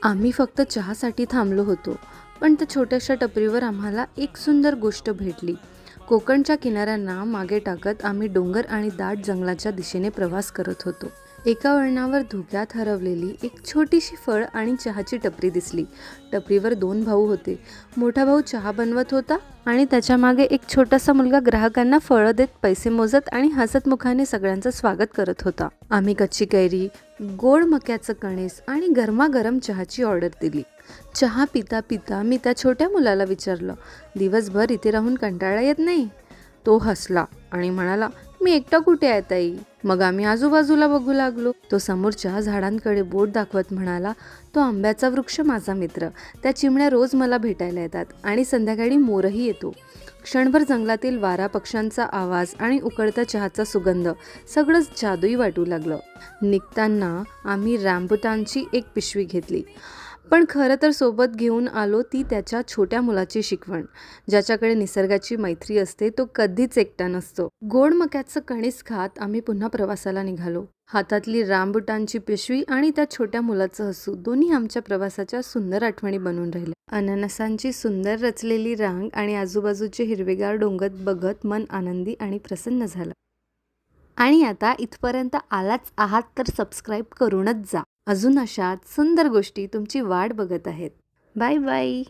आम्ही फक्त चहासाठी थांबलो होतो, पण त्या छोट्याशा टपरीवर आम्हाला एक सुंदर गोष्ट भेटली. कोकणच्या किनाऱ्यांना मागे टाकत आम्ही डोंगर आणि दाट जंगलाच्या दिशेने प्रवास करत होतो. एका वळणावर धुक्यात हरवलेली एक छोटीशी फळ आणि चहाची टपरी दिसली. टपरीवर 2 भाऊ होते. मोठा भाऊ चहा बनवत होता आणि त्याच्या मागे एक छोटासा मुलगा ग्राहकांना फळं देत, पैसे मोजत आणि हसतमुखाने सगळ्यांचं स्वागत करत होता. आम्ही कच्ची कैरी, गोड मक्याचं कणीस आणि गरमागरम चहाची ऑर्डर दिली. चहा पिता पिता मी त्या छोट्या मुलाला विचारलं, दिवसभर इथे राहून कंटाळा येत नाही? तो हसला आणि म्हणाला, मी एकटा कुठे आहे ताई? मग आम्ही आजूबाजूला बघू लागलो. तो समोरच्या झाडांकडे बोट दाखवत म्हणाला, तो आंब्याचा वृक्ष माझा मित्र. त्या चिमण्या रोज मला भेटायला येतात आणि संध्याकाळी मोरही येतो. क्षणभर जंगलातील वारा, पक्ष्यांचा आवाज आणि उकळता चहाचा सुगंध सगळंच जादुई वाटू लागलं. निघताना आम्ही रॅम्बुटानची एक पिशवी घेतली, पण खरं तर सोबत घेऊन आलो ती त्याच्या छोट्या मुलाची शिकवण. ज्याच्याकडे निसर्गाची मैत्री असते तो कधीच एकटा नसतो. गोड मक्याचं कणीस खात आम्ही पुन्हा प्रवासाला निघालो. हातातली रामबुटानची पिशवी आणि त्या छोट्या मुलाचं हसू दोन्ही आमच्या प्रवासाच्या सुंदर आठवणी बनून राहिल्या. अननसांची सुंदर रचलेली रांग आणि आजूबाजूचे हिरवेगार डोंगर बघत मन आनंदी आणि प्रसन्न झालं. आणि आता इथपर्यंत आलाच आहात तर सबस्क्राईब करूनच जा. अजून अशाच सुंदर गोष्टी तुमची वाट बघत आहेत. Bye bye.